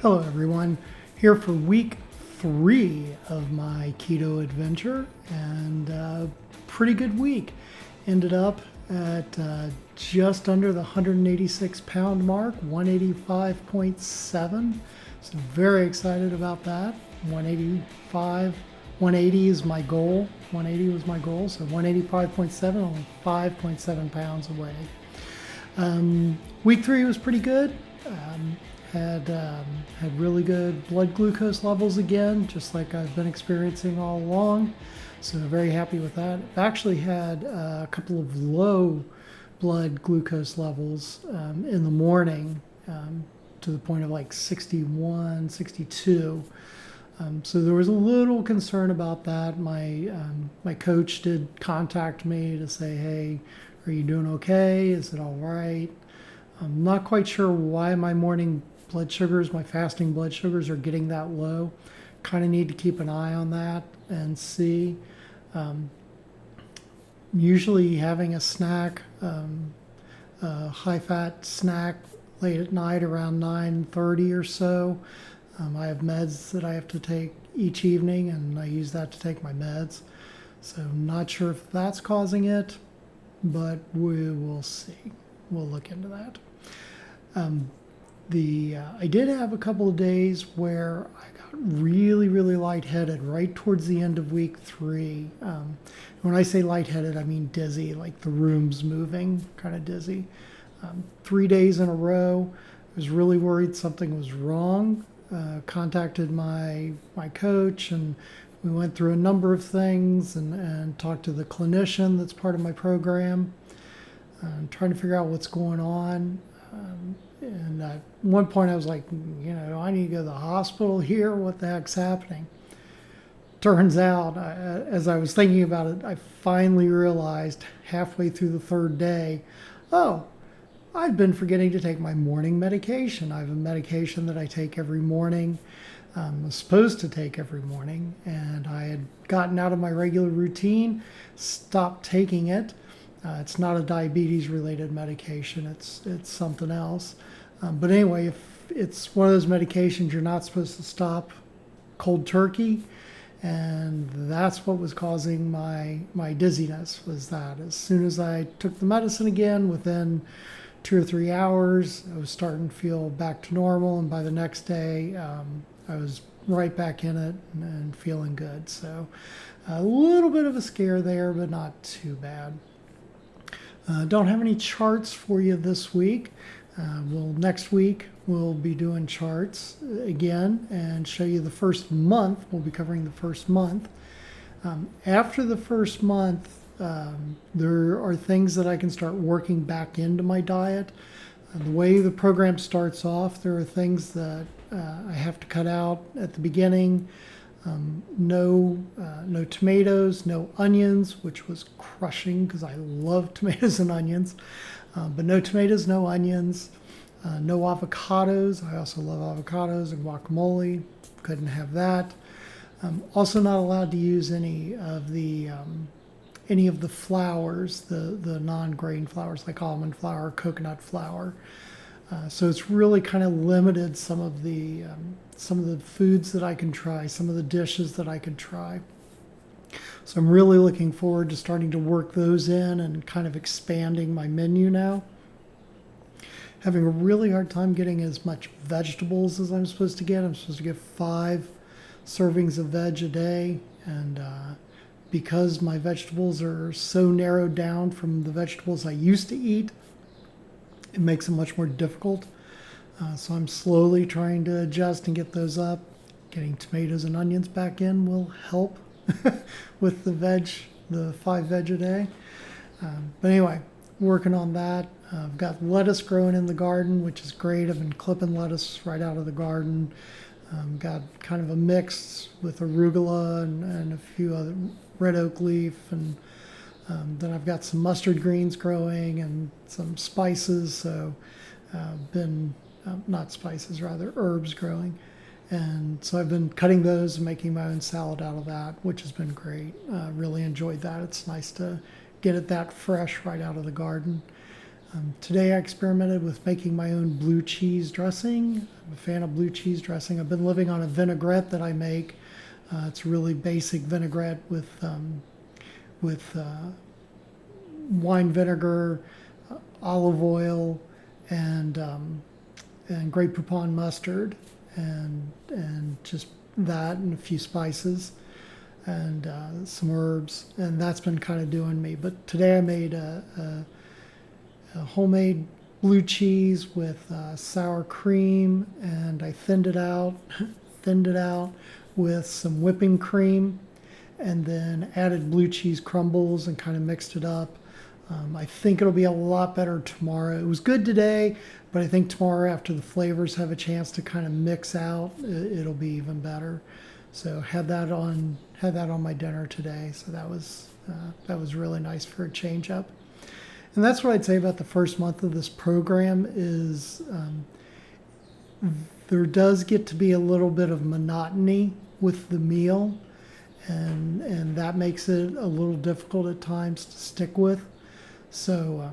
Hello everyone, here for week 3 of my keto adventure, and pretty good week. Ended up at just under the 186 pound mark, 185.7. So very excited about that. 185, 180 is my goal. 180 was my goal, so 185.7, only 5.7 pounds away. Week 3 was pretty good. Had really good blood glucose levels again, just like I've been experiencing all along. So very happy with that. I've actually had a couple of low blood glucose levels in the morning, to the point of like 61, 62. So there was a little concern about that. My coach did contact me to say, hey, are you doing okay? Is it all right? I'm not quite sure why my morning blood sugars, my fasting blood sugars are getting that low. Kind of need to keep an eye on that and see. Usually having a snack, a high-fat snack late at night around 9:30 or so. I have meds that I have to take each evening, and I use that to take my meds. So I'm not sure if that's causing it, but we will see. We'll look into that. I did have a couple of days where I got really, really lightheaded right towards the end of week 3. When I say lightheaded, I mean dizzy, like the room's moving, kind of dizzy. 3 days in a row, I was really worried something was wrong. Contacted my coach, and we went through a number of things and talked to the clinician that's part of my program, trying to figure out what's going on. And at one point I was like, I need to go to the hospital here. What the heck's happening? Turns out, as I was thinking about it, I finally realized halfway through the 3rd day, oh, I've been forgetting to take my morning medication. I have a medication that I take every morning. I'm supposed to take every morning, and I had gotten out of my regular routine, stopped taking it. It's not a diabetes-related medication. It's something else. But anyway, if it's one of those medications you're not supposed to stop cold turkey, and that's what was causing my dizziness, was that as soon as I took the medicine again, within 2 or 3 hours, I was starting to feel back to normal, and by the next day, I was right back in it and feeling good. So a little bit of a scare there, but not too bad. Don't have any charts for you this week. Next week we'll be doing charts again and show you the first month. We'll be covering the first month. After the first month, there are things that I can start working back into my diet. The way the program starts off, there are things that I have to cut out at the beginning. No tomatoes, no onions, which was crushing because I love tomatoes and onions. But no tomatoes, no onions, no avocados. I also love avocados and guacamole. Couldn't have that. Also not allowed to use any of the flours, the non-grain flours like almond flour, coconut flour. So it's really kind of limited some of the foods that I can try, some of the dishes that I could try. So I'm really looking forward to starting to work those in and kind of expanding my menu now. Having a really hard time getting as much vegetables as I'm supposed to get. I'm supposed to get 5 servings of veg a day, and because my vegetables are so narrowed down from the vegetables I used to eat, it makes it much more difficult. So I'm slowly trying to adjust and get those up. Getting tomatoes and onions back in will help with the 5 veg a day. But anyway, working on that. I've got lettuce growing in the garden, which is great. I've been clipping lettuce right out of the garden. Got kind of a mix with arugula and a few other red oak leaf, and then I've got some mustard greens growing and some spices. So not spices, rather herbs growing. And so I've been cutting those and making my own salad out of that, which has been great. Really enjoyed that. It's nice to get it that fresh right out of the garden. Today I experimented with making my own blue cheese dressing. I'm a fan of blue cheese dressing. I've been living on a vinaigrette that I make. It's a really basic vinaigrette with wine vinegar, olive oil, and Grey Poupon mustard, and just that and a few spices and some herbs, and that's been kind of doing me. But today I made a homemade blue cheese with sour cream, and I thinned it out, with some whipping cream, and then added blue cheese crumbles and kind of mixed it up. I think it'll be a lot better tomorrow. It was good today, but I think tomorrow, after the flavors have a chance to kind of mix out, it'll be even better. So had that on my dinner today. So that was really nice for a change up. And that's what I'd say about the first month of this program is there does get to be a little bit of monotony with the meal, and that makes it a little difficult at times to stick with. So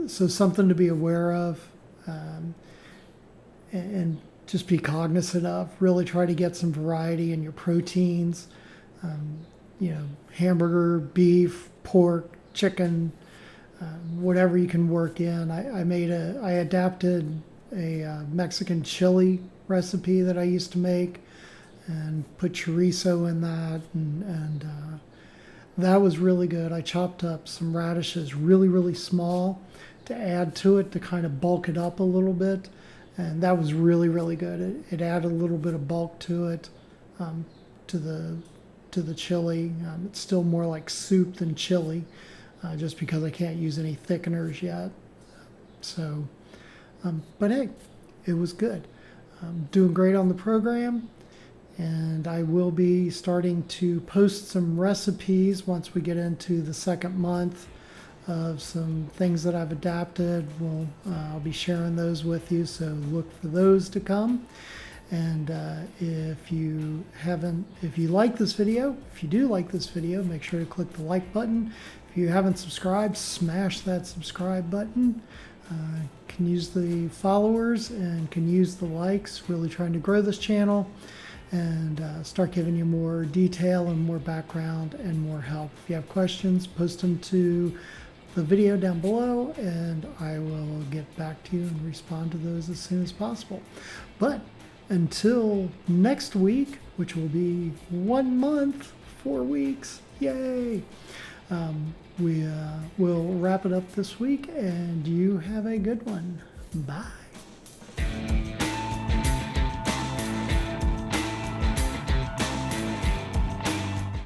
something to be aware of, and just be cognizant of. Really try to get some variety in your proteins. Hamburger, beef, pork, chicken, whatever you can work in. I adapted a Mexican chili recipe that I used to make, and put chorizo in that, and that was really good. I chopped up some radishes really, really small to add to it to kind of bulk it up a little bit, and that was really, really good. It added a little bit of bulk to it, to the chili. It's still more like soup than chili, just because I can't use any thickeners yet. So, but hey, it was good. Doing great on the program. And I will be starting to post some recipes once we get into the second month of some things that I've adapted. I'll be sharing those with you, so look for those to come. And if you like this video, if you do like this video, make sure to click the like button. If you haven't subscribed, smash that subscribe button. Can use the followers and can use the likes. Really trying to grow this channel and start giving you more detail and more background and more help. If you have questions, post them to the video down below, and I will get back to you and respond to those as soon as possible. But until next week, which will be 1 month, 4 weeks, yay! We'll wrap it up this week, and you have a good one. Bye.